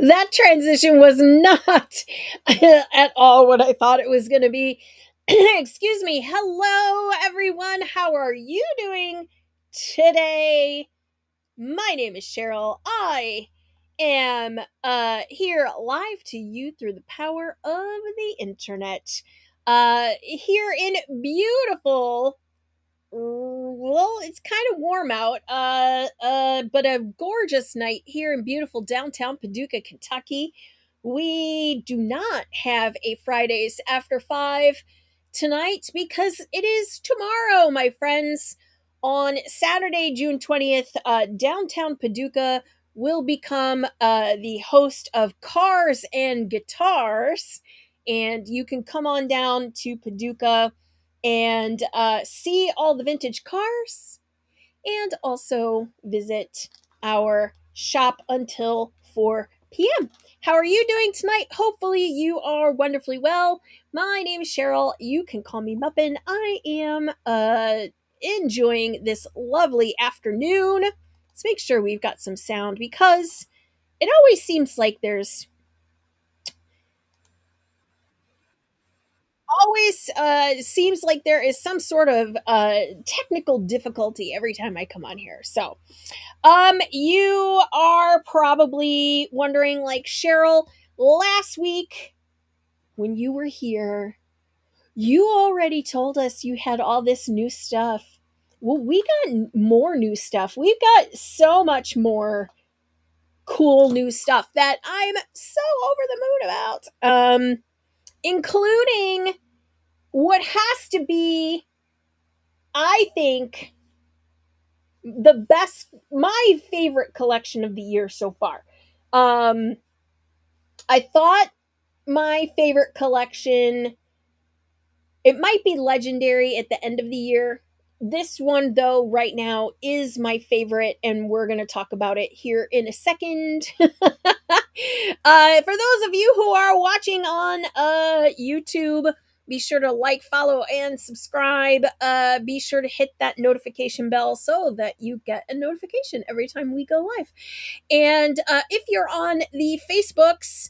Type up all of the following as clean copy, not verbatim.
That transition was not at all what I thought it was going to be. Excuse me. Hello, everyone. How are you doing today? My name is Cheryl. I am here live to you through the power of the internet. Here in beautiful, well, it's kind of warm out, but a gorgeous night here in beautiful downtown Paducah, Kentucky. We do not have a Fridays after 5 tonight because it is tomorrow, my friends. On Saturday, June 20th, downtown Paducah will become the host of Cars and Guitars. And you can come on down to Paducah and see all the vintage cars and also visit our shop until 4 p.m. How are you doing tonight? Hopefully, you are wonderfully well. My name is Cheryl. You can call me Muppin. I am enjoying this lovely afternoon. Let's make sure we've got some sound because it always seems like there's always seems like there is some sort of technical difficulty every time I come on here. So, you are probably wondering, like, Cheryl, last week when you were here, you already told us you had all this new stuff. Well, we got more new stuff. We've got so much more cool new stuff that I'm so over the moon about. Including what has to be, I think, the best, my favorite collection of the year so far. Um, I thought my favorite collection, it might be legendary at the end of the year. This one, though, right now is my favorite, and we're going to talk about it here in a second. For those of you who are watching on YouTube, be sure to like, follow, and subscribe. Be sure to hit that notification bell so that you get a notification every time we go live. And if you're on the Facebooks,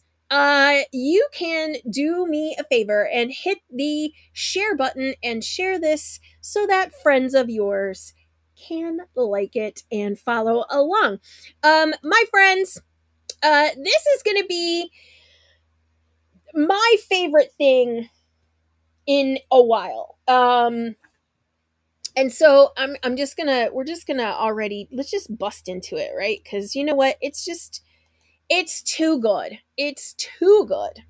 you can do me a favor and hit the share button and share this so that friends of yours can like it and follow along. My friends, this is going to be my favorite thing in a while. And so I'm just gonna we're just gonna already let's just bust into it, right? Because you know what? It's too good. It's too good.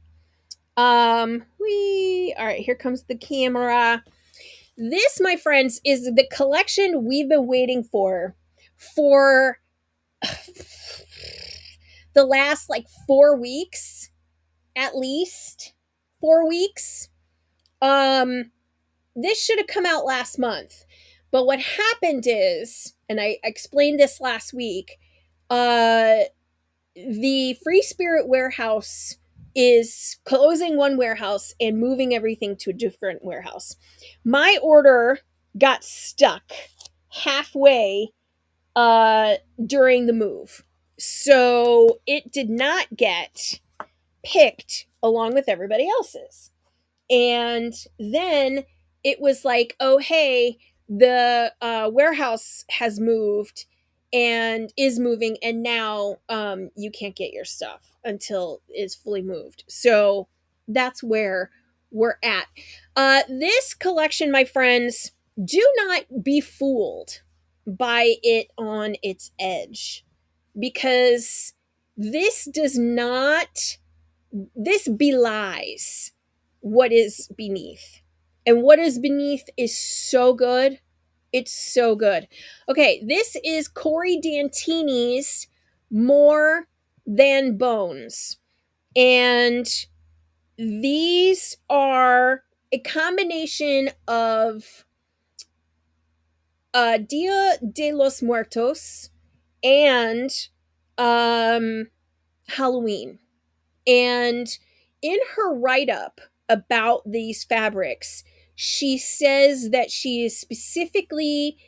We all right, here comes the camera. This, my friends, is the collection we've been waiting for the last like 4 weeks, at least 4 weeks. This should have come out last month. But what happened is, and I explained this last week, the Free Spirit warehouse is closing one warehouse and moving everything to a different warehouse. My order got stuck halfway during the move. So it did not get picked along with everybody else's. And then it was like, oh, hey, the warehouse has moved and is moving, and now you can't get your stuff until it's fully moved. So that's where we're at. This collection, my friends, do not be fooled by it on its edge, because this does not, this belies what is beneath. And what is beneath is so good. It's so good. Okay, this is Corey Dantini's More Than Bones. And these are a combination of Dia de los Muertos and Halloween. And in her write-up about these fabrics, she says that she is specifically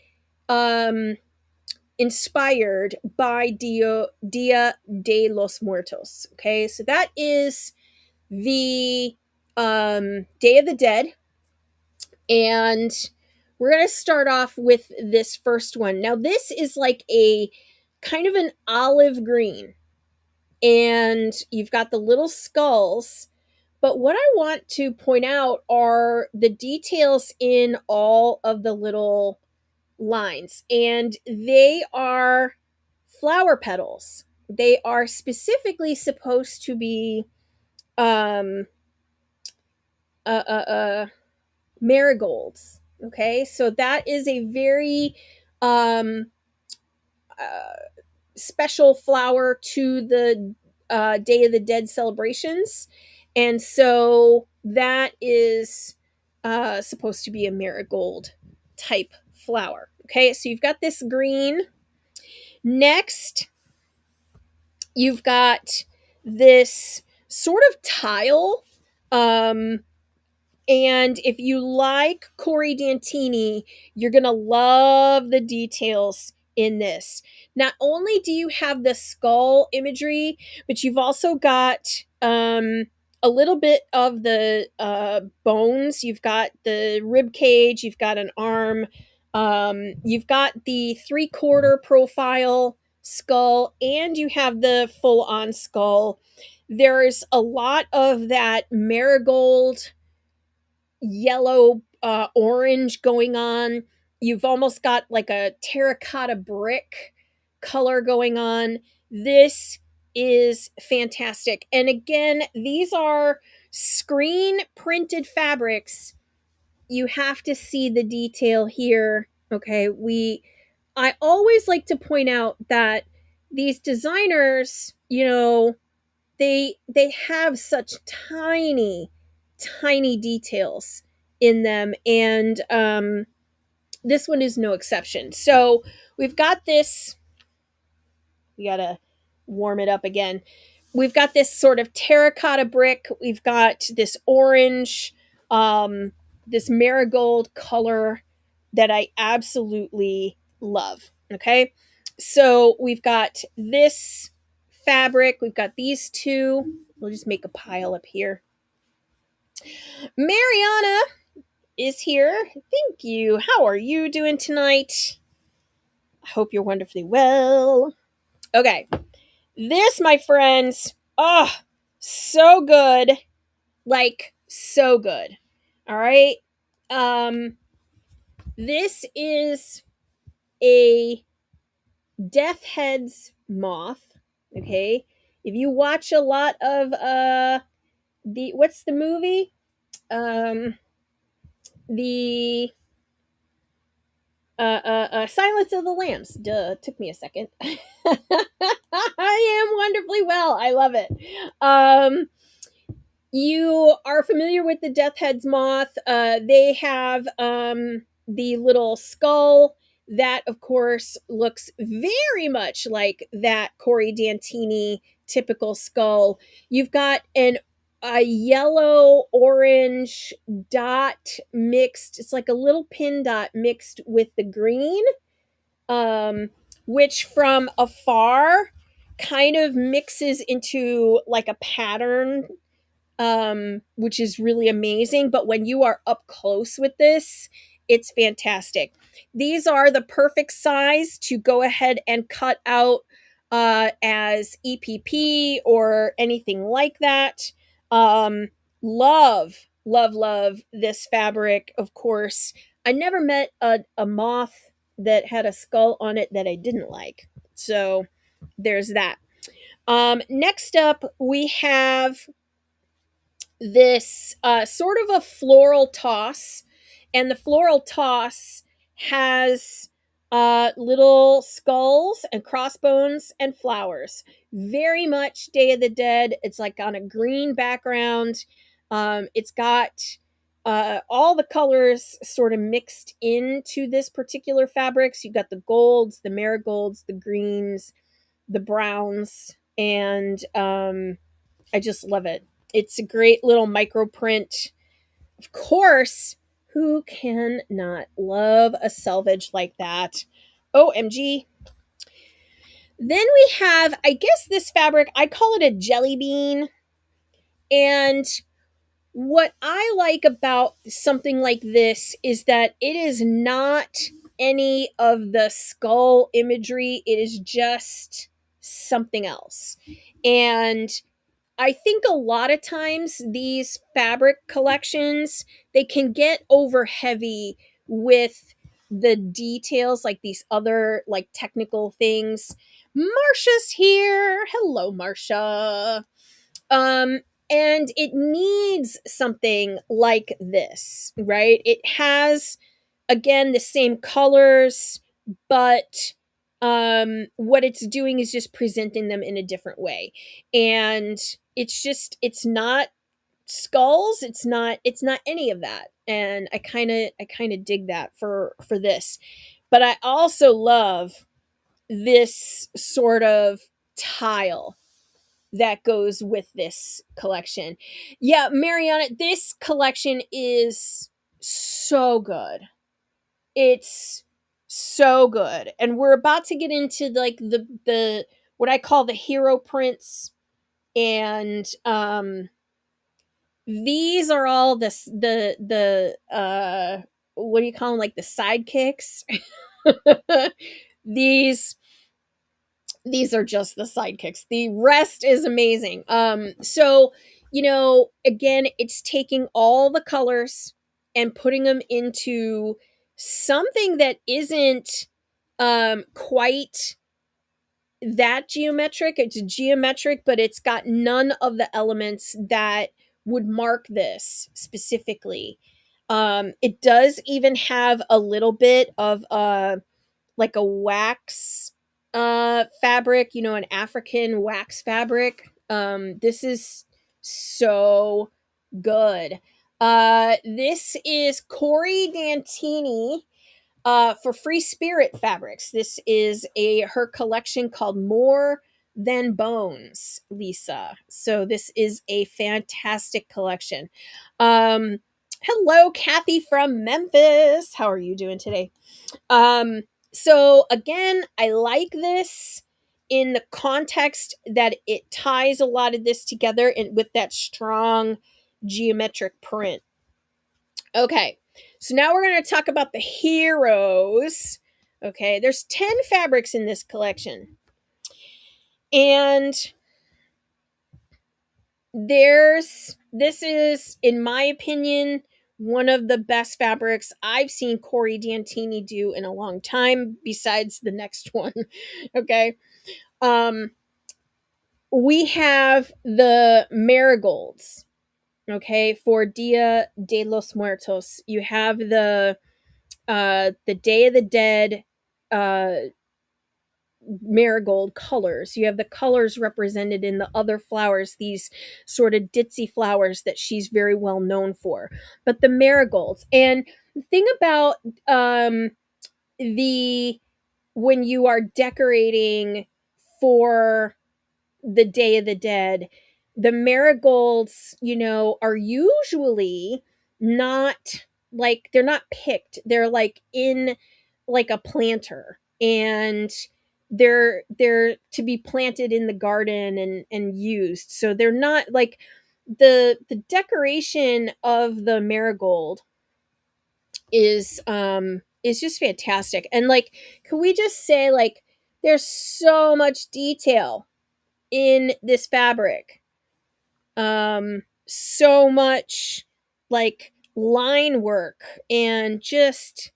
inspired by Dia de los Muertos. Okay, so that is the Day of the Dead, and we're going to start off with this first one. Now, this is like a kind of an olive green, and you've got the little skulls. But what I want to point out are the details in all of the little lines, and they are flower petals. They are specifically supposed to be um, uh, uh, uh, marigolds. Okay, so that is a very um, uh, special flower to the Day of the Dead celebrations. And so that is supposed to be a marigold type flower. Okay, so you've got this green. Next, you've got this sort of tile. Um, and if you like Corey Dantini, you're going to love the details in this. Not only do you have the skull imagery, but you've also got a little bit of the bones. You've got the rib cage, you've got an arm, you've got the 3/4 profile skull, and you have the full on skull. There's a lot of that marigold yellow orange going on. You've almost got like a terracotta brick color going on. This is fantastic. And again, these are screen printed fabrics. You have to see the detail here. Okay, I always like to point out that these designers, they have such tiny details in them, and this one is no exception. So we've got this. We gotta warm it up again. We've got this sort of terracotta brick. We've got this orange, this marigold color that I absolutely love. Okay, so we've got this fabric. We've got these two. We'll just make a pile up here. Mariana is here. Thank you. How are you doing tonight? I hope you're wonderfully well. Okay. This, my friends, oh, so good. Like, so good. All right. This is a death head's moth. Okay. If you watch a lot of what's the movie? The Silence of the Lambs. Duh, took me a second. I am wonderfully well. I love it. You are familiar with the Death Head's moth. They have the little skull that, of course, looks very much like that Corey Dantini typical skull. You've got a yellow orange dot mixed. It's like a little pin dot mixed with the green, which from afar kind of mixes into like a pattern, which is really amazing. But when you are up close with this, it's fantastic. These are the perfect size to go ahead and cut out as EPP or anything like that. Love this fabric, of course. I never met a moth that had a skull on it that I didn't like. So there's that. Next up, we have this sort of a floral toss, and the floral toss has little skulls and crossbones and flowers. Very much Day of the Dead. It's like on a green background. It's got all the colors sort of mixed into this particular fabric. So you've got the golds, the marigolds, the greens, the browns, and I just love it. It's a great little micro print. Of course, who can not love a selvage like that? OMG. Then we have, I guess this fabric, I call it a jelly bean. And what I like about something like this is that it is not any of the skull imagery, it is just something else. And I think a lot of times these fabric collections, they can get over heavy with the details, like these other like technical things. Marsha's here. Hello, Marsha. Um, and it needs something like this, right? It has, again, the same colors, but what it's doing is just presenting them in a different way. And it's not skulls, it's not any of that. And I kind of dig that for this. But I also love this sort of tile that goes with this collection. Yeah, Mariana, this collection is so good. It's so good. And we're about to get into like the what I call the hero prints, and these are all the what do you call them, like the sidekicks. these these are just the sidekicks. The rest is amazing. So, again, it's taking all the colors and putting them into something that isn't quite that geometric. It's geometric, but it's got none of the elements that would mark this specifically. It does even have a little bit of like a wax fabric, an African wax fabric. This is so good. This is Corey Dantini for Free Spirit Fabrics. This is her collection called More Than Bones, Lisa. So this is a fantastic collection. Hello, Kathy from Memphis. How are you doing today? Um, so again, I like this in the context that it ties a lot of this together and with that strong geometric print. Okay, so now we're going to talk about the heroes. Okay, there's 10 fabrics in this collection. And this is, in my opinion, one of the best fabrics I've seen Corey Dantini do in a long time, besides the next one. Okay. Um, we have the marigolds. Okay, for Dia de los Muertos. You have the Day of the Dead uh marigold colors. You have the colors represented in the other flowers, these sort of ditzy flowers that she's very well known for. But the marigolds. And the thing about the when you are decorating for the Day of the Dead, the marigolds, are usually not like, they're not picked. They're like in like a planter, and they're to be planted in the garden and used. So they're not like the decoration of the marigold is just fantastic. And like, can we just say, like, there's so much detail in this fabric. So much like line work, and just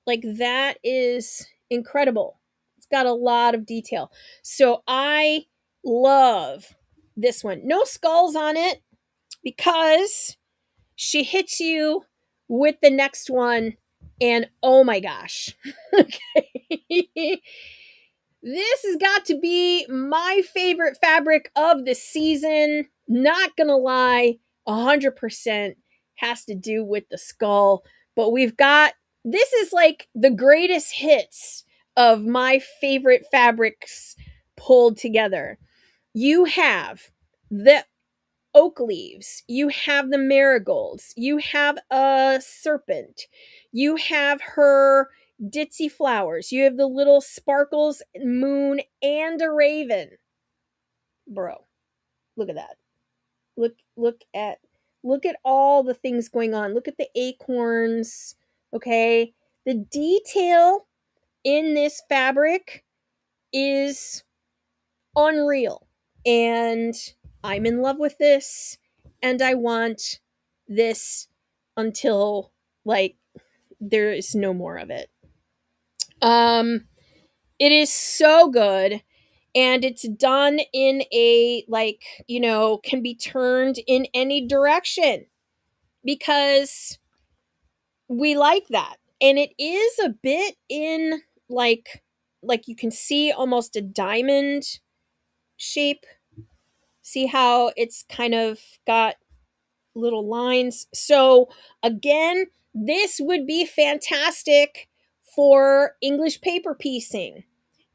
like, that is incredible. It's got a lot of detail. So I love this one. No skulls on it, because she hits you with the next one, and oh my gosh. Okay. This has got to be my favorite fabric of the season. Not gonna lie, 100% has to do with the skull. But we've got, this is like the greatest hits of my favorite fabrics pulled together. You have the oak leaves, you have the marigolds, you have a serpent, you have her ditzy flowers. You have the little sparkles, moon, and a raven. Bro, look at that. Look at all the things going on. Look at the acorns. Okay. The detail in this fabric is unreal. And I'm in love with this. And I want this until like there is no more of it. Um it is so good, and it's done in a like, can be turned in any direction because we like that. And it is a bit in like you can see almost a diamond shape. See how it's kind of got little lines. So again, this would be fantastic for English paper piecing.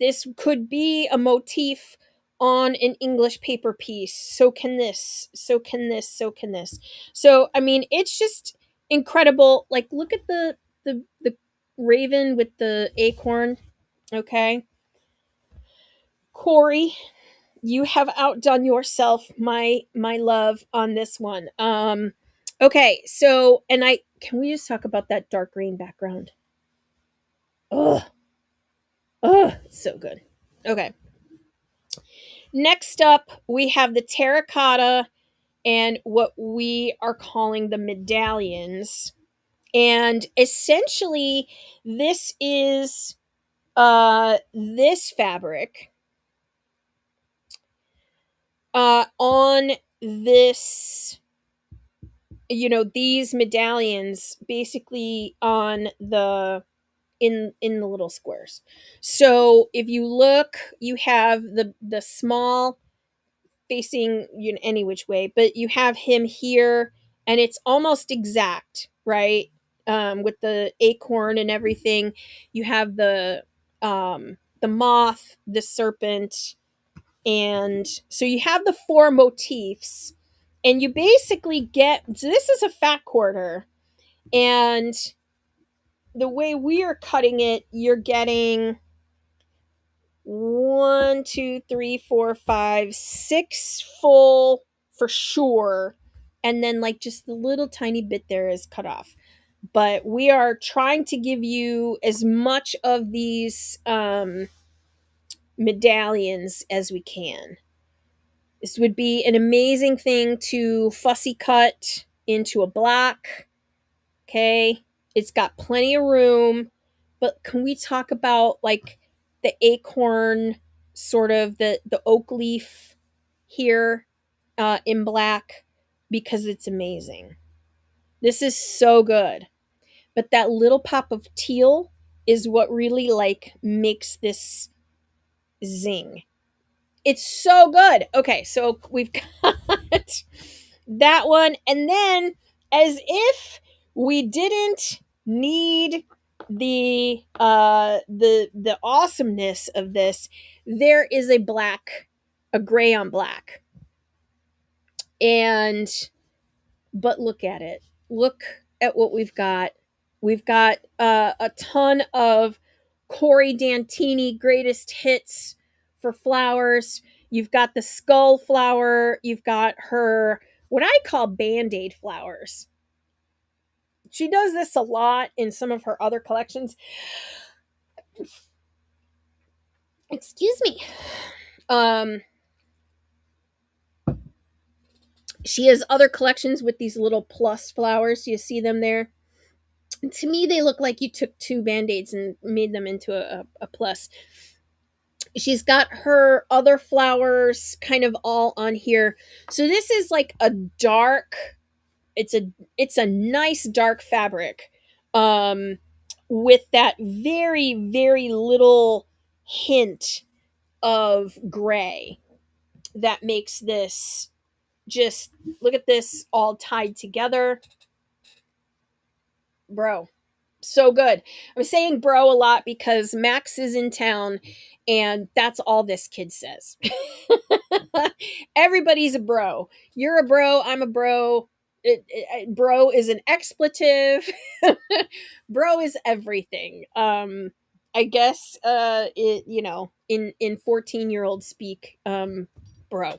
This could be a motif on an English paper piece. So can this. So can this. So can this. So I mean, it's just incredible. Like, look at the raven with the acorn. Okay, Corey, you have outdone yourself, my love, on this one. Okay, so and I can we just talk about that dark green background? Ugh. Ugh, so good. Okay. Next up, we have the terracotta and what we are calling the medallions. And essentially, this is this fabric on this, these medallions basically on the in the little squares. So if you look, you have the small facing any which way, but you have him here, and it's almost exact, right? With the acorn and everything, you have the moth, the serpent, and so you have the four motifs, and you basically get, so this is a fat quarter, and the way we are cutting it, you're getting 1, 2, 3, 4, 5, 6 full for sure. And then like just the little tiny bit there is cut off. But we are trying to give you as much of these medallions as we can. This would be an amazing thing to fussy cut into a block. Okay. It's got plenty of room. But can we talk about like the acorn, sort of the oak leaf here in black, because it's amazing. This is so good. But that little pop of teal is what really like makes this zing. It's so good. Okay, so we've got that one, and then as if we didn't need the awesomeness of this, there is a gray on black. And but look at it. Look at what we've got. We've got a ton of Corey Dantini greatest hits for flowers. You've got the skull flower. You've got her, what I call band-aid flowers. She does this a lot in some of her other collections. Excuse me. She has other collections with these little plus flowers. You see them there? And to me, they look like you took two band-aids and made them into a plus. She's got her other flowers kind of all on here. So this is like a dark, it's a nice dark fabric with that very, very little hint of gray that makes this just, look at this all tied together. Bro, so good. I'm saying bro a lot because Max is in town and that's all this kid says. Everybody's a bro. You're a bro, I'm a bro. bro is an expletive. Bro is everything. I guess in 14-year-old speak, bro.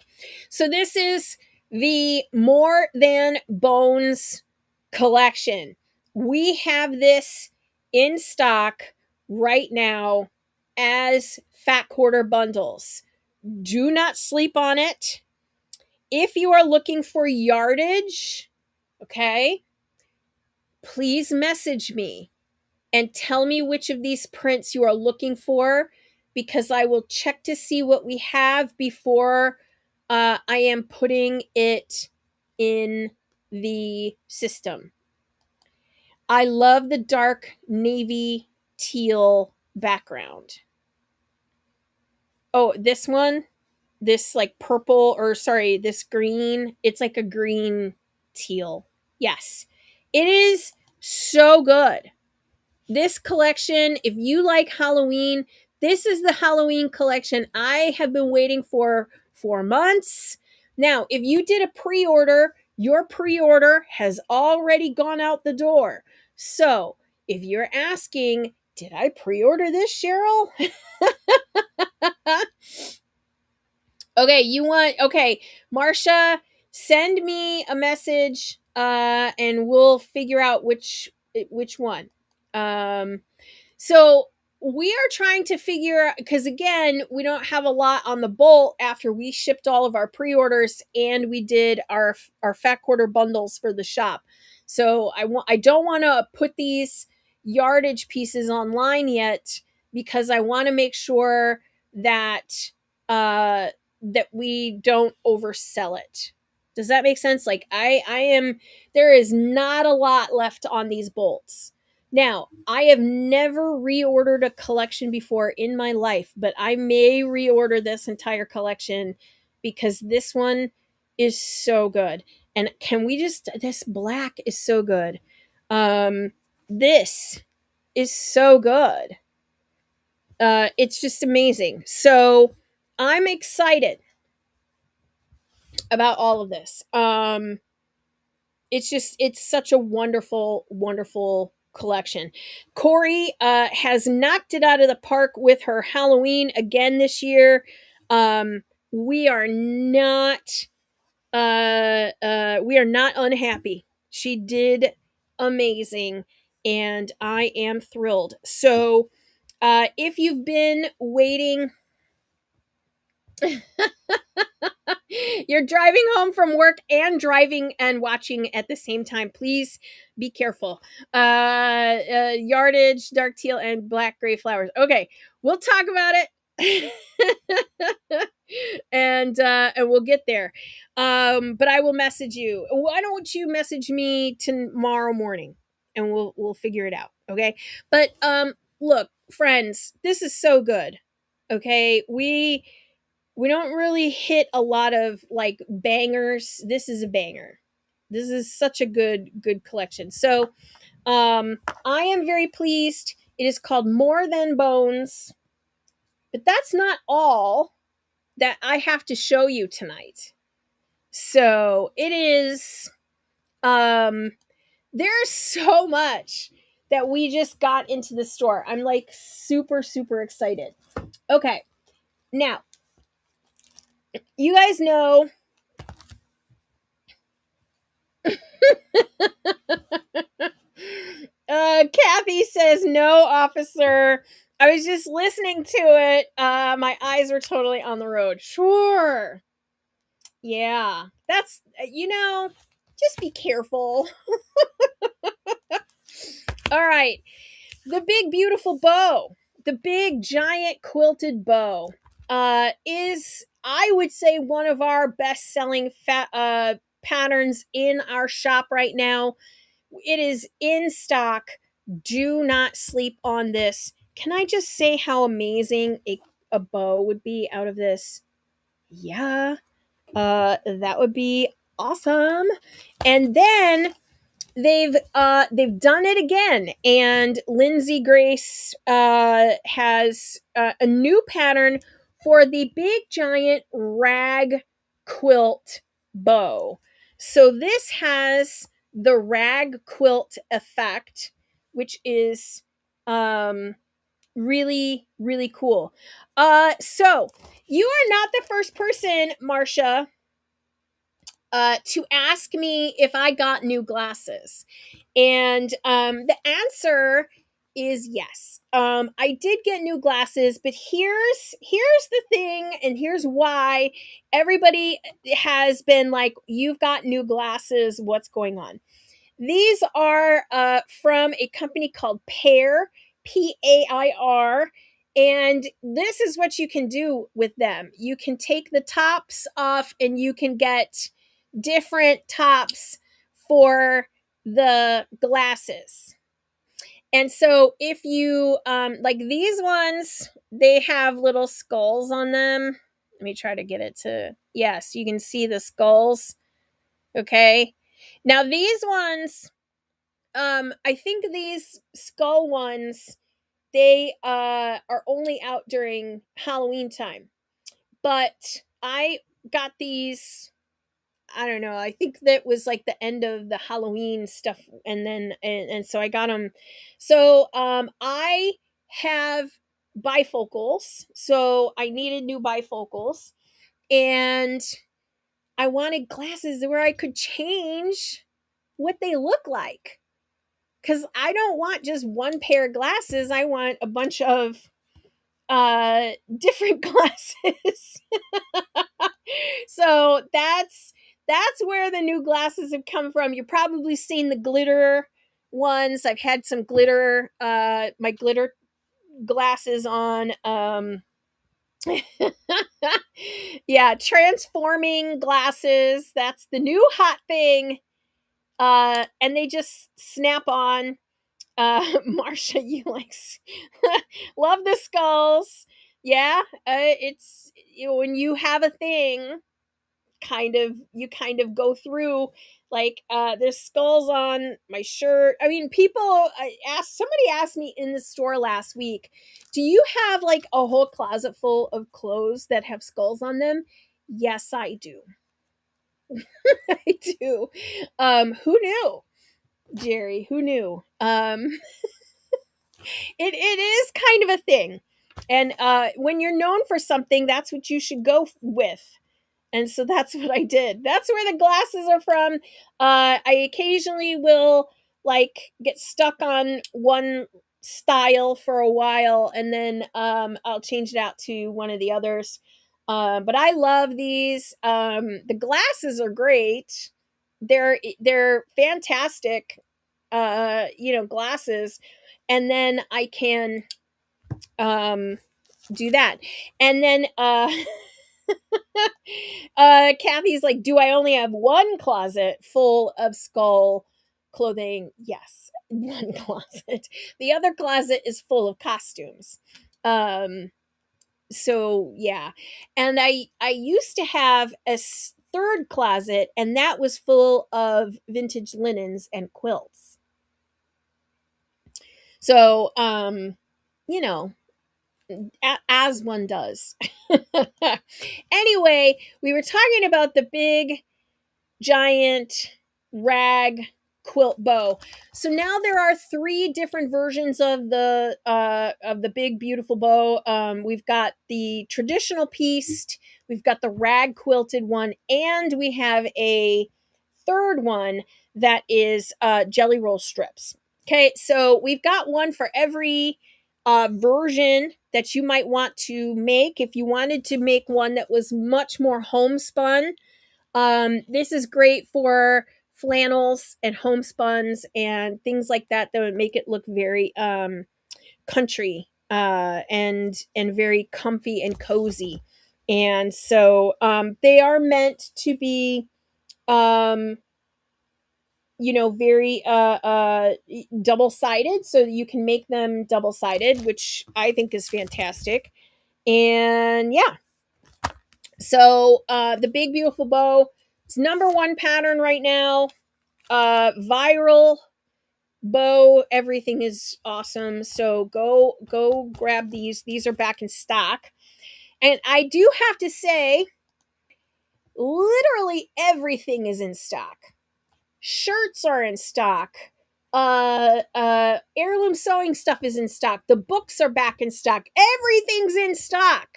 So this is the More Than Bones collection. We have this in stock right now as fat quarter bundles. Do not sleep on it. If you are looking for yardage, okay, please message me and tell me which of these prints you are looking for, because I will check to see what we have before I am putting it in the system. I love the dark navy teal background. Oh, this one, this like purple, or sorry, this green, it's like a green teal. Yes, it is so good. This collection, if you like Halloween, this is the Halloween collection I have been waiting for months. Now, if you did a pre-order, your pre-order has already gone out the door. So, if you're asking, did I pre-order this, Cheryl? Okay, Marcia, send me a message and we'll figure out which one. So we are trying to figure, because again, we don't have a lot on the bolt after we shipped all of our pre-orders and we did our fat quarter bundles for the shop. So I don't want to put these yardage pieces online yet, because I want to make sure that that we don't oversell it. Does that make sense? Like there is not a lot left on these bolts. Now, I have never reordered a collection before in my life, but I may reorder this entire collection because this one is so good. And this black is so good. This is so good. It's just amazing. So I'm excited about all of this. It's such a wonderful, wonderful collection. Corey has knocked it out of the park with her Halloween again this year. We are not unhappy. She did amazing, and I am thrilled. So, if you've been waiting, you're driving home from work and watching at the same time, please be careful. Yardage, dark teal, and black gray flowers. Okay, we'll talk about it. and we'll get there. But I will message you. Why don't you message me tomorrow morning and we'll figure it out. Okay. But look, friends, this is so good. Okay. We don't really hit a lot of like bangers. This is a banger. This is such a good collection. So I am very pleased. It is called More Than Bones. But that's not all that I have to show you tonight. So it is there's so much that we just got into the store. I'm like super excited. Okay. Now, you guys know Kathy says no, officer. I was just listening to it. My eyes were totally on the road. Sure. Yeah. That's just be careful. All right. The big beautiful bow. The big giant quilted bow is, I would say, one of our best-selling patterns in our shop right now. It is in stock. Do not sleep on this. Can I just say how amazing a bow would be out of this? Yeah. That would be awesome. And then they've done it again, and Lindsay Grace has a new pattern for the big giant rag quilt bow. So this has the rag quilt effect, which is um really, really cool. So you are not the first person, Marcia, to ask me if I got new glasses. And the answer is yes. I did get new glasses, but here's the thing, and here's why everybody has been like, "You've got new glasses. What's going on?" These are from a company called Pair, Pair. And this is what you can do with them. You can take the tops off and you can get different tops for the glasses. And so if you like these ones, they have little skulls on them. Let me try to get it to, yes, you can see the skulls. Okay. Now these ones, I think these skull ones, they are only out during Halloween time. But I got these, I don't know, I think that was like the end of the Halloween stuff, and then and so I got them. So I have bifocals, so I needed new bifocals, and I wanted glasses where I could change what they look like, because I don't want just one pair of glasses. I want a bunch of different glasses. So that's where the new glasses have come from. You've probably seen the glitter ones. I've had some glitter, my glitter glasses on. Yeah, transforming glasses. That's the new hot thing. And they just snap on. Marcia, you like love the skulls. Yeah, it's, you know, when you have a thing, you kind of go through, like, there's skulls on my shirt. I mean, somebody asked me in the store last week, do you have like a whole closet full of clothes that have skulls on them? Yes, I do. I do. Who knew, Jerry? Who knew? It is kind of a thing. And when you're known for something, that's what you should go with. And so that's what I did. That's where the glasses are from. I occasionally will like get stuck on one style for a while, and then I'll change it out to one of the others. But I love these. The glasses are great. They're fantastic. Glasses, and then I can do that, and then Kathy's like, do I only have one closet full of skull clothing? Yes, one closet. The other closet is full of costumes. So yeah, and I used to have a third closet, and that was full of vintage linens and quilts. So you know, as one does. Anyway, we were talking about the big giant rag quilt bow. So now there are three different versions of the big beautiful bow. We've got the traditional pieced, we've got the rag quilted one, and we have a third one that is jelly roll strips. Okay, so we've got one for every version that you might want to make. If you wanted to make one that was much more homespun, this is great for flannels and homespuns and things like that that would make it look very country, and very comfy and cozy. And so they are meant to be um, very double sided, so that you can make them double sided, which I think is fantastic. And yeah, so the big beautiful bow is number one pattern right now. Viral bow, everything is awesome. So go grab these. These are back in stock. And I do have to say, Literally everything is in stock. Shirts are in stock. Heirloom sewing stuff is in stock. The books are back in stock. Everything's in stock.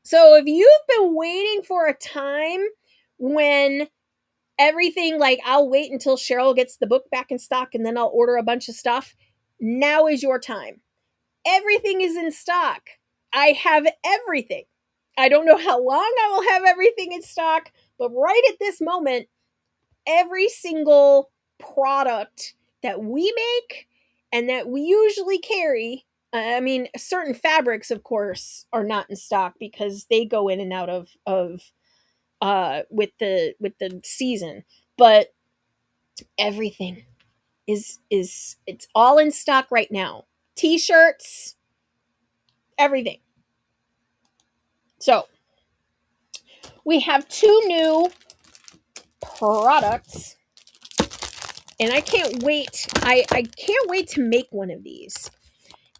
So if you've been waiting for a time when everything, like, I'll wait until Cheryl gets the book back in stock and then I'll order a bunch of stuff, now is your time. Everything is in stock. I have everything. I don't know how long I will have everything in stock, but right at this moment, every single product that we make and that we usually carry, I mean, certain fabrics, of course, are not in stock because they go in and out of with the season, but everything is it's all in stock right now. T-shirts, everything. So we have two new products, and I can't wait. I can't wait to make one of these.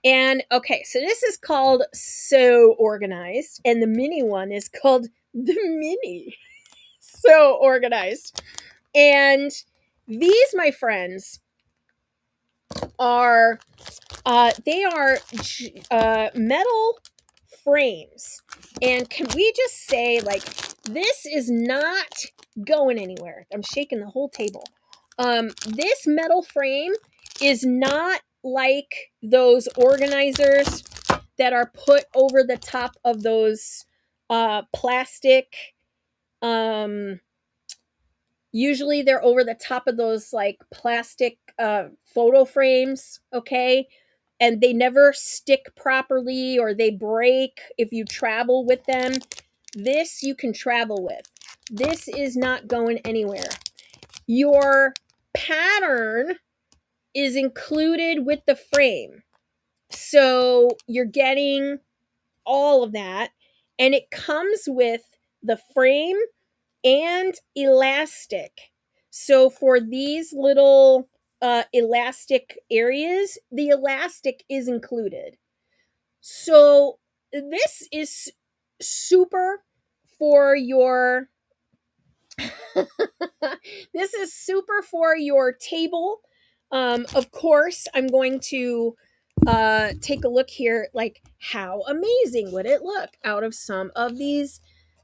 And okay, so this is called So Organized, and the mini one is called the Mini So Organized. And these, my friends, are they are metal frames. And can we just say, like, this is not going anywhere. I'm shaking the whole table. This metal frame is not like those organizers that are put over the top of those plastic. Usually they're over the top of those, like, plastic photo frames, okay? And they never stick properly or they break if you travel with them. This you can travel with. This is not going anywhere. Your pattern is included with the frame. So you're getting all of that. And it comes with the frame and elastic. So for these little elastic areas, the elastic is included. So this is super for your this is super for your table. Of course, I'm going to take a look here, like, how amazing would it look out of some of these.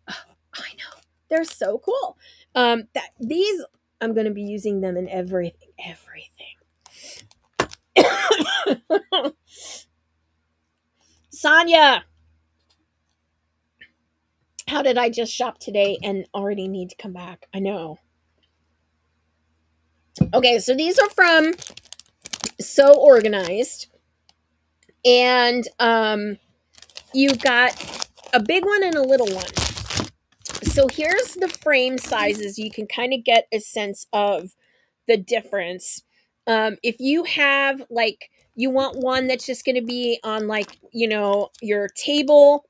I know, they're so cool. That these, I'm going to be using them in everything. Sonia, how did I just shop today and already need to come back? I know. Okay, so these are from So Organized, and you've got a big one and a little one. So here's the frame sizes. You can kind of get a sense of the difference. If you have, like, you want one that's just going to be on, like, your table,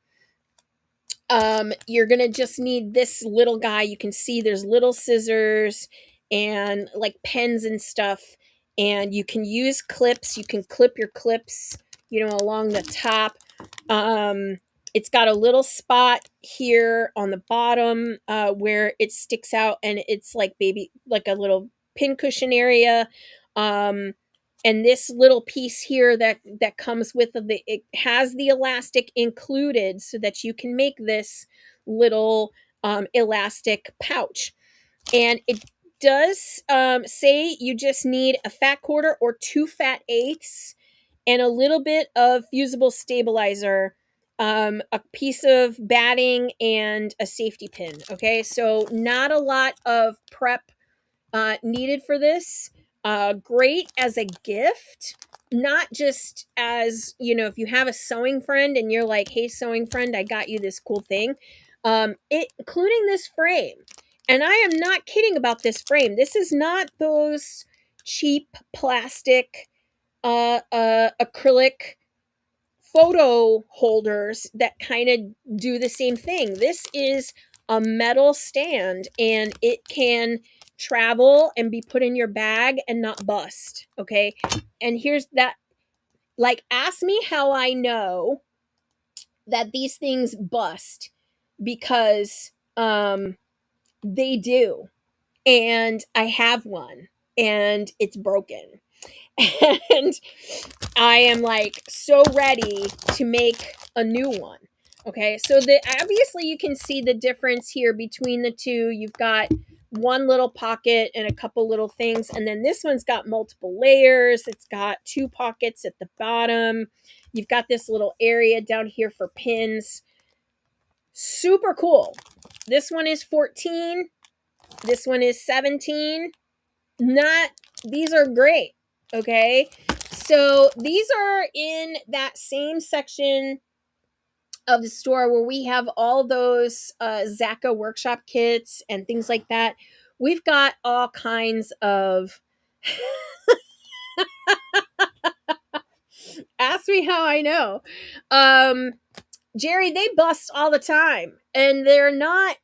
you're going to just need this little guy. You can see there's little scissors and, like, pens and stuff, and you can use clips. You can clip your clips, along the top. It's got a little spot here on the bottom where it sticks out, and it's like like a little pincushion area. And this little piece here that comes with it has the elastic included so that you can make this little elastic pouch. And it does say you just need a fat quarter or 2 fat eighths and a little bit of fusible stabilizer, a piece of batting, and a safety pin. Okay, so not a lot of prep needed for this. Great as a gift, not just as, if you have a sewing friend and you're like, hey, sewing friend, I got you this cool thing, including this frame. And I am not kidding about this frame. This is not those cheap plastic acrylic photo holders that kind of do the same thing. This is a metal stand, and it can travel and be put in your bag and not bust. Okay. And here's that, like, ask me how I know that these things bust, because They do. And I have one and it's broken. And I am like so ready to make a new one. Okay, so obviously you can see the difference here between the two. You've got one little pocket and a couple little things, and then this one's got multiple layers. It's got two pockets at the bottom. You've got this little area down here for pins. Super cool. This one is 14. This one is 17. Not, these are great. Okay. So these are in that same section of the store where we have all those Zaka workshop kits and things like that. We've got all kinds of ask me how I know. Jerry, they bust all the time and they're not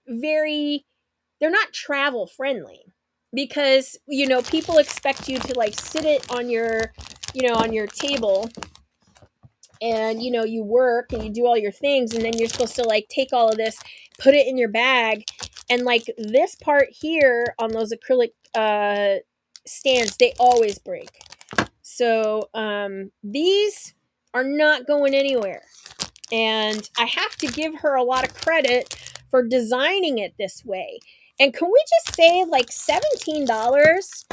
travel friendly because people expect you to like sit it on your on your table and you work and you do all your things and then you're supposed to like take all of this, put it in your bag, and like this part here on those acrylic stands, they always break. So these are not going anywhere, and I have to give her a lot of credit for designing it this way. And can we just say like $17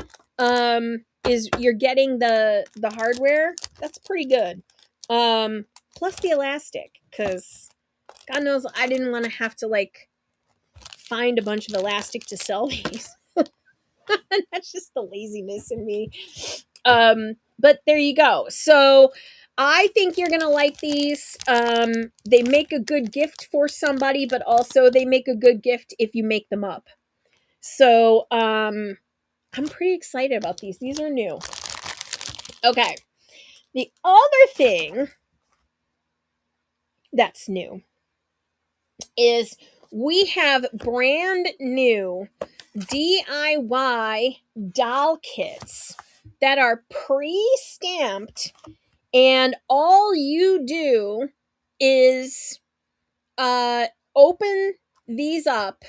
is you're getting the hardware? That's pretty good. Plus the elastic, because God knows I didn't want to have to like find a bunch of elastic to sell these. That's just the laziness in me. But there you go. So I think you're gonna like these. They make a good gift for somebody, but also they make a good gift if you make them up. So I'm pretty excited about these. These are new. Okay. The other thing that's new is we have brand new DIY doll kits that are pre-stamped, and all you do is open these up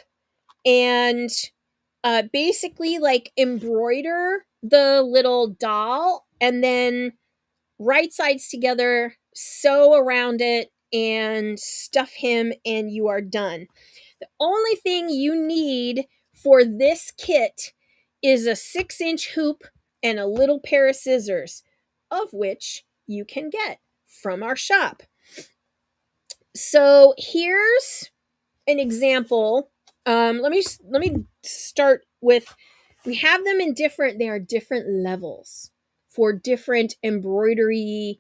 and basically like embroider the little doll and then right sides together, sew around it, and stuff him, and you are done. The only thing you need for this kit is a 6-inch hoop and a little pair of scissors, of which you can get from our shop. So here's an example. Let me start with, we have them in different, they are different levels for different embroidery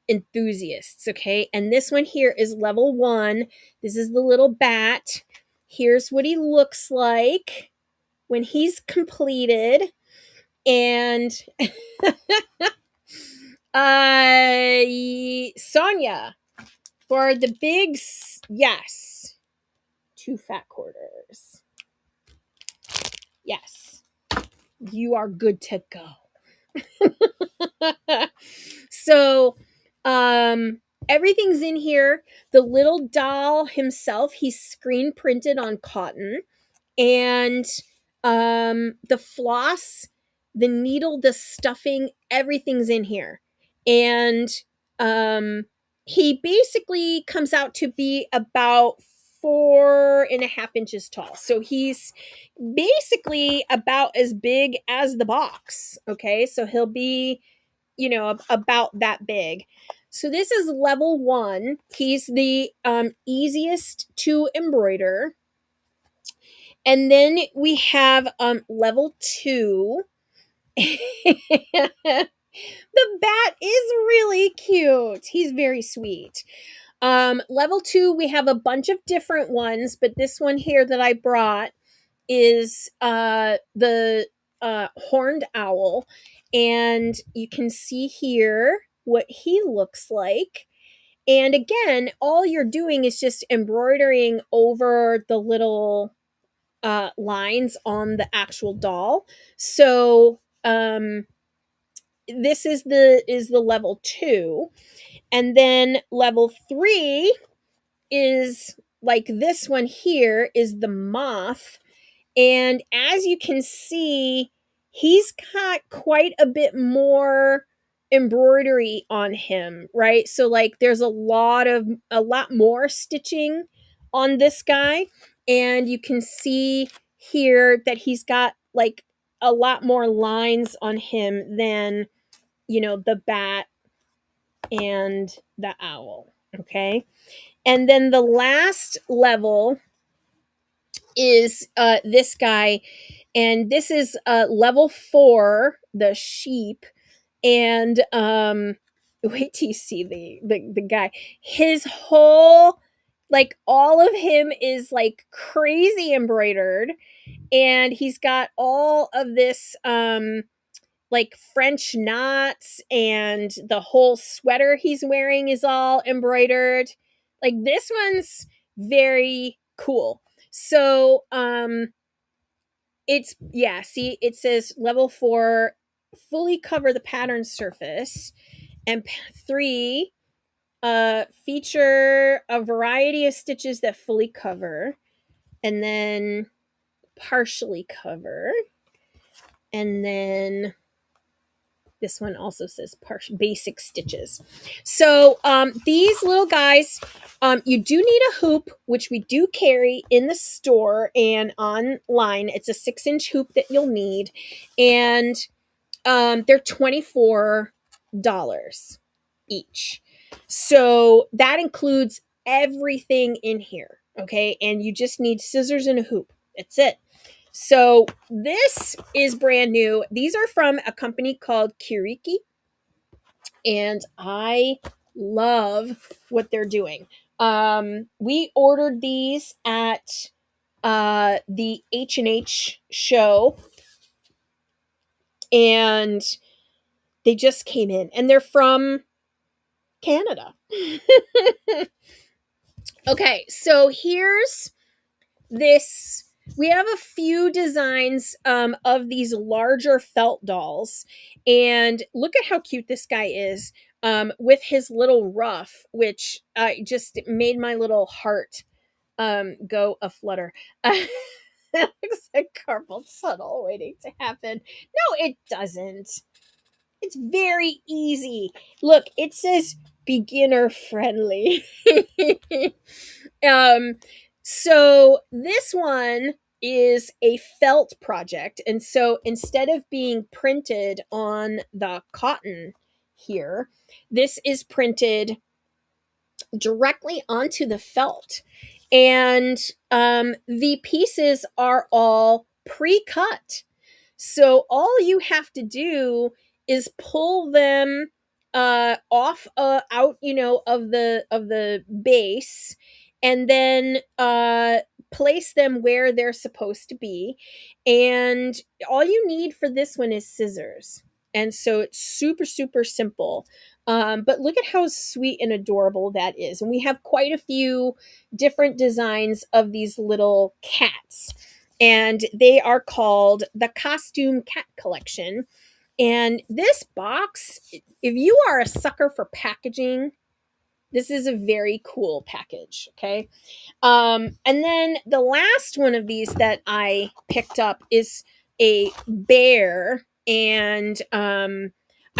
enthusiasts. Okay, and this one here is level 1. This is the little bat. Here's what he looks like when he's completed. And Sonia, for the big yes, 2 fat quarters. Yes, you are good to go. So everything's in here. The little doll himself, he's screen printed on cotton, and the floss, the needle, the stuffing, everything's in here. And he basically comes out to be about 4.5 inches tall. So he's basically about as big as the box. Okay, so he'll be about that big. So this is level 1. He's the easiest to embroider. And then we have level 2. The bat is really cute. He's very sweet. Level 2, we have a bunch of different ones, but this one here that I brought is the horned owl. And you can see here what he looks like. And again, all you're doing is just embroidering over the little lines on the actual doll. So this is the level 2. And then level 3 is like this one here is the moth. And as you can see, he's got quite a bit more embroidery on him, right? So like there's a lot more stitching on this guy. And you can see here that he's got like a lot more lines on him than, the bat and the owl. Okay. And then the last level is this guy, and this is level 4, the sheep. And wait till you see the guy. His whole, like, all of him is like crazy embroidered, and he's got all of this like French knots, and the whole sweater he's wearing is all embroidered. Like, this one's very cool. So it's, yeah, see, it says level 4, fully cover the pattern surface, and 3, feature a variety of stitches that fully cover, and then partially cover, and then this one also says basic stitches. So these little guys, you do need a hoop, which we do carry in the store and online. It's a 6-inch hoop that you'll need, and they're $24 each. So that includes everything in here, okay? And you just need scissors and a hoop. That's it. So this is brand new. These are from a company called Kiriki, and I love what they're doing. We ordered these at the H&H show, and they just came in, and they're from Canada. Okay, so here's this. We have a few designs of these larger felt dolls, and look at how cute this guy is with his little ruff, which just made my little heart go a flutter. That looks like carpal tunnel waiting to happen. No, it doesn't. It's very easy. Look, it says beginner friendly. So this one is a felt project. And so instead of being printed on the cotton here, this is printed directly onto the felt. And the pieces are all pre-cut. So all you have to do is pull them off out, of the base, and then place them where they're supposed to be. And all you need for this one is scissors. And so it's super, super simple. But look at how sweet and adorable that is. And we have quite a few different designs of these little cats. And they are called the Costume Cat Collection. And this box, if you are a sucker for packaging, this is a very cool package, okay? And then the last one of these that I picked up is a bear, and I'm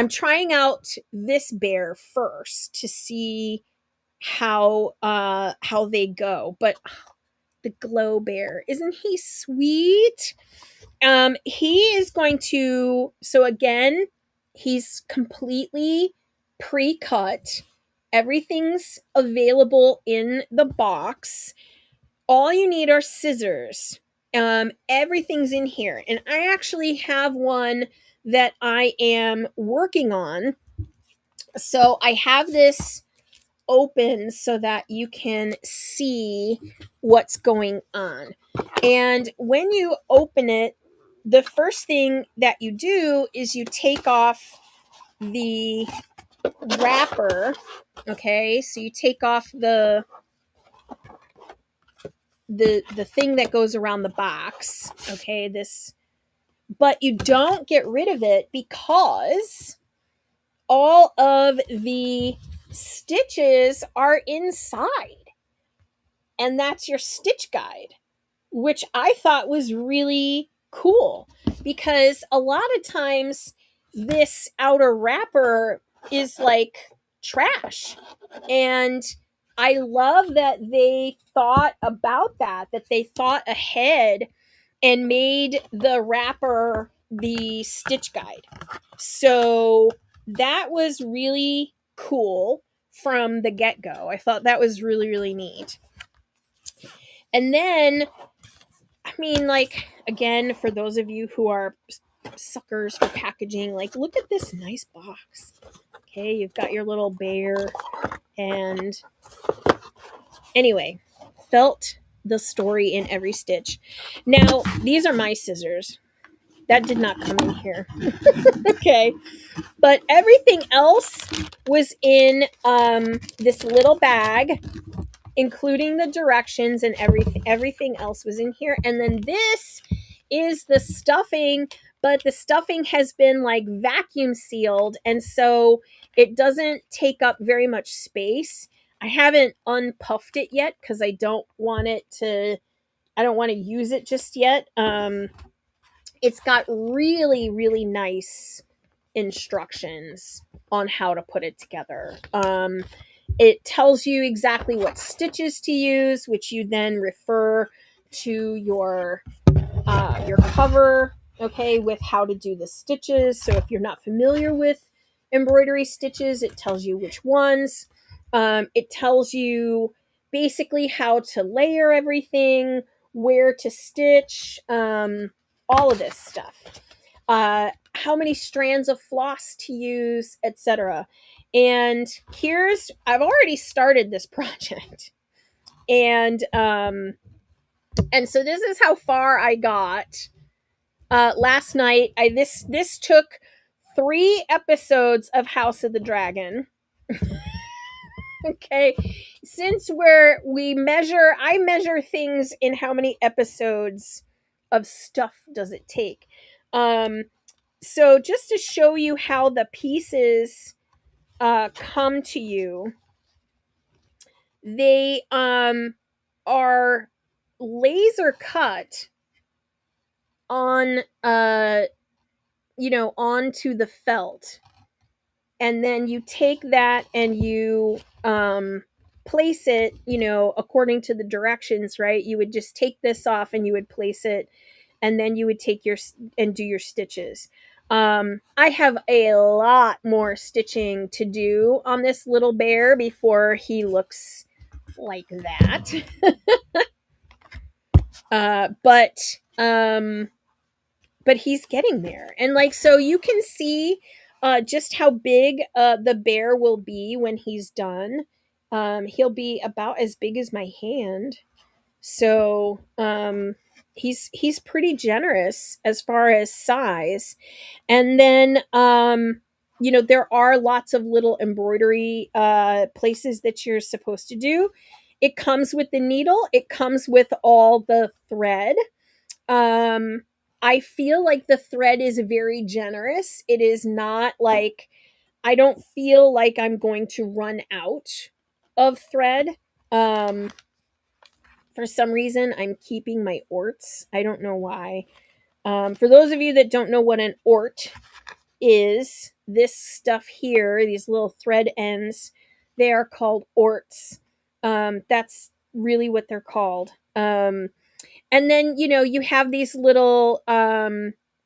trying out this bear first to see how they go. But the glow bear, isn't he sweet? He is going to, so again, he's completely pre-cut. Everything's available in the box. All you need are scissors. Everything's in here. And I actually have one that I am working on. So I have this open so that you can see what's going on. And when you open it, the first thing that you do is you take off the wrapper. Okay, so you take off the thing that goes around the box. Okay, this, but you don't get rid of it because all of the stitches are inside. and that's your stitch guide, which I thought was really cool because a lot of times this outer wrapper is like trash. And I love that they thought about that they thought ahead and made the wrapper the stitch guide. So that was really cool from the get go. I thought that was really, really neat. And then, I mean, like, again, for those of you who are suckers for packaging, like, look at this nice box. Okay, you've got your little bear. And anyway, felt the story in every stitch. Now, these are my scissors. That did not come in here. Okay. But everything else was in this little bag, including the directions, and everything else was in here. And then this is the stuffing, but the stuffing has been like vacuum sealed, and so it doesn't take up very much space. I haven't unpuffed it yet because I don't want to use it just yet. It's got really, really nice instructions on how to put it together. It tells you exactly what stitches to use, which you then refer to your cover, okay, with how to do the stitches. So if you're not familiar with embroidery stitches, it tells you which ones. It tells you basically how to layer everything, where to stitch, all of this stuff. How many strands of floss to use, etc. And I've already started this project. And so this is how far I got. Last night, this took 3 episodes of House of the Dragon. Okay, since I measure things in how many episodes of stuff does it take. So just to show you how the pieces come to you, they are laser cut on onto the felt, and then you take that and you place it, according to the directions, right? You would just take this off and you would place it, and then you would take and do your stitches. I have a lot more stitching to do on this little bear before he looks like that. But he's getting there. And like, so you can see just how big the bear will be when he's done. He'll be about as big as my hand. So he's pretty generous as far as size. And then there are lots of little embroidery places that you're supposed to do. It comes with the needle. It comes with all the thread. I feel like the thread is very generous. It is not like, I don't feel like I'm going to run out of thread. For some reason, I'm keeping my orts. I don't know why. For those of you that don't know what an ort is, this stuff here, these little thread ends, they are called orts. That's really what they're called. And then, you have these little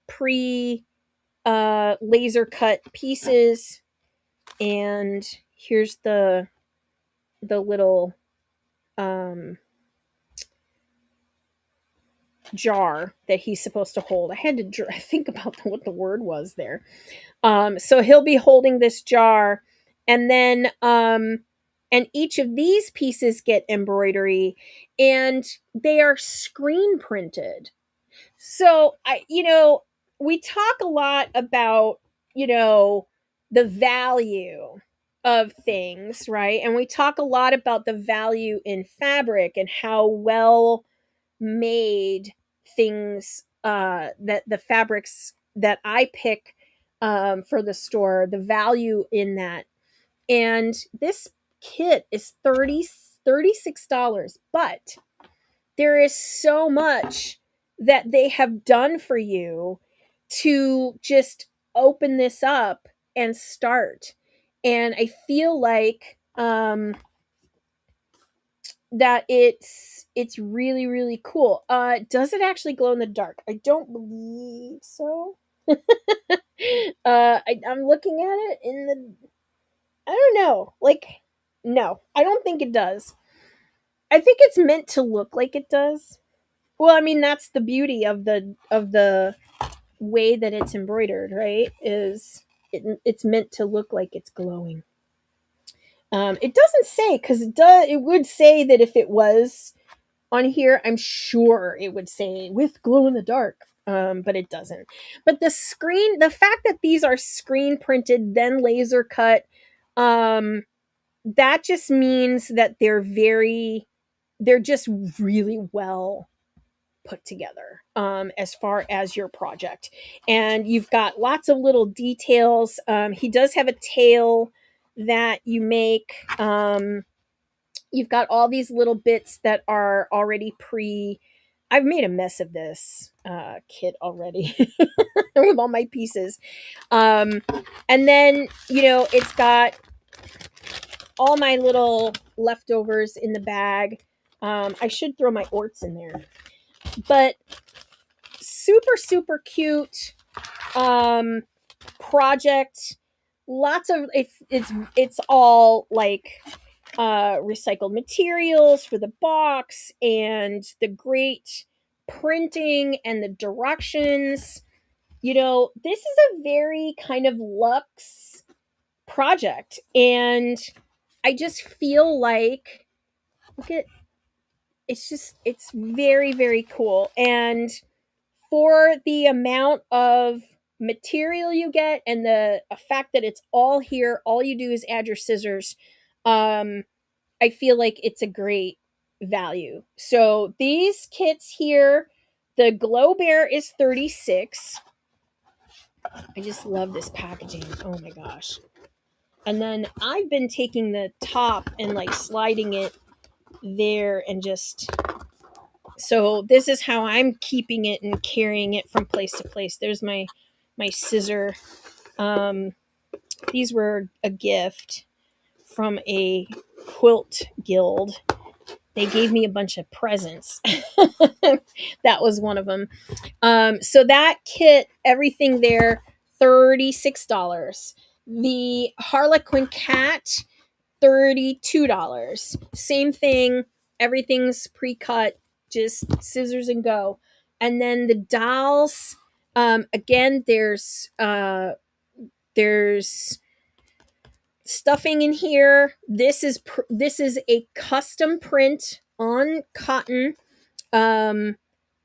pre laser cut pieces. And here's the little jar that he's supposed to hold. I had to think about what the word was there. So he'll be holding this jar, and then and each of these pieces get embroidery, and they are screen printed. So we talk a lot about, the value of things, right? And we talk a lot about the value in fabric and how well made things, that the fabrics that I pick for the store, the value in that. And this kit is $36, but there is so much that they have done for you to just open this up and start. And I feel like that it's really really cool. Does it actually glow in the dark? I don't believe so. I'm looking at it in the, I don't know. Like, no, I don't think it does. I think it's meant to look like it does. Well, I mean that's the beauty of the way that it's embroidered, right? It's meant to look like it's glowing. It doesn't say, because it would say that if it was on here, I'm sure it would say with glow in the dark. But it doesn't. But the fact that these are screen printed, then laser cut, that just means that they're just really well put together, as far as your project. And you've got lots of little details. He does have a tail that you make. You've got all these little bits that are already I've made a mess of this kit already with all my pieces. And then, it's got all my little leftovers in the bag. I should throw my orts in there. But super, super cute project. Lots of it's all like recycled materials for the box, and the great printing and the directions. This is a very kind of luxe project, and I just feel like, look at, it's very very cool. And for the amount of material you get, and the fact that it's all here, all you do is add your scissors, I feel like it's a great value. So these kits here, the Glow Bear is 36. I just love this packaging. Oh my gosh. And then I've been taking the top and like sliding it there, and just, so this is how I'm keeping it and carrying it from place to place. There's my scissor. These were a gift from a quilt guild. They gave me a bunch of presents. That was one of them. So that kit, everything there, $36. The Harlequin cat, $32. Same thing. Everything's pre-cut, just scissors and go. And then the dolls, again, there's stuffing in here. This is a custom print on cotton,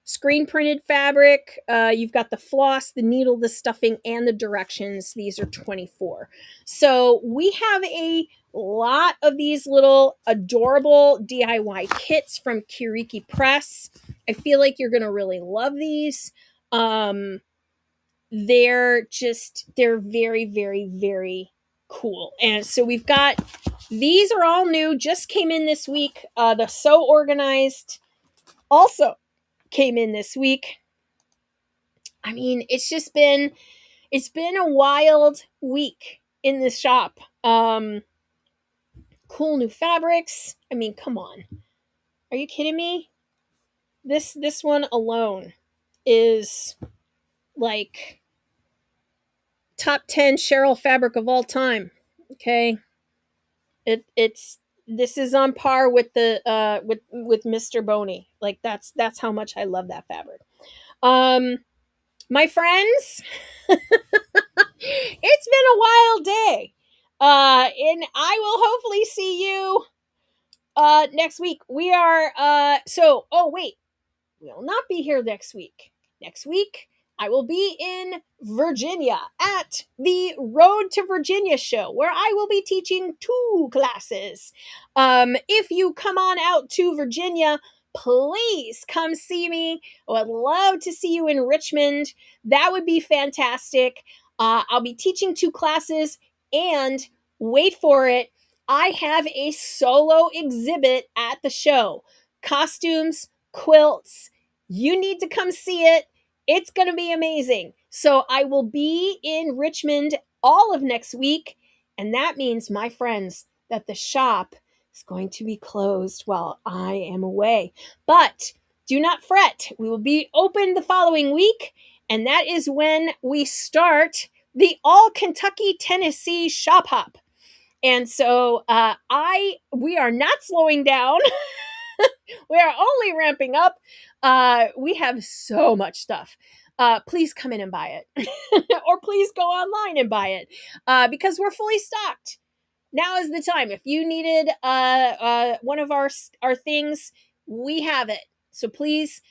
screen printed fabric. You've got the floss, the needle, the stuffing, and the directions. These are 24. So we have a lot of these little adorable DIY kits from Kiriki Press. I feel like you're gonna really love these. They're very very very cool. And so we've got, these are all new, just came in this week. The So Organized also came in this week. I mean, it's been a wild week in the shop. Cool new fabrics. I mean, come on. Are you kidding me? This one alone is like top 10 Cheryl fabric of all time. Okay? It's this is on par with the with Mr. Boney. Like that's how much I love that fabric. My friends, it's been a wild day. And I will hopefully see you next week. We are oh wait, we'll not be here next week. Next week I will be in Virginia at the Road to Virginia show, where I will be teaching 2 classes. If you come on out to Virginia, please come see me. I would love to see you in Richmond. That would be fantastic. I'll be teaching 2 classes, and wait for it, I have a solo exhibit at the show. Costumes, quilts. You need to come see it. It's going to be amazing. So I will be in Richmond all of next week. And that means, my friends, that the shop is going to be closed while I am away. But do not fret. We will be open the following week. And that is when we start the All Kentucky Tennessee Shop Hop. And so we are not slowing down. We are only ramping up. We have so much stuff. Please come in and buy it, or please go online and buy it, because we're fully stocked. Now is the time. If you needed one of our things, we have it. So please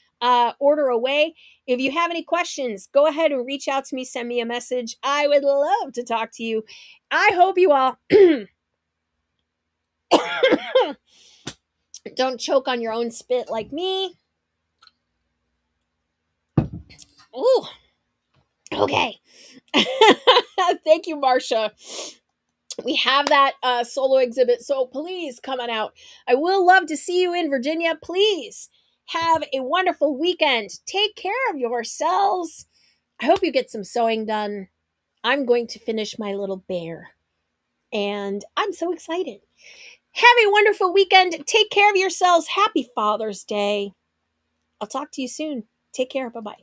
order away. If you have any questions, go ahead and reach out to me. Send me a message. I would love to talk to you. I hope you all don't choke on your own spit like me. Ooh, okay. Thank you, Marcia. We have that solo exhibit, so please come on out. I will love to see you in Virginia. Please have a wonderful weekend. Take care of yourselves. I hope you get some sewing done. I'm going to finish my little bear, and I'm so excited. Have a wonderful weekend. Take care of yourselves. Happy Father's Day. I'll talk to you soon. Take care. Bye-bye.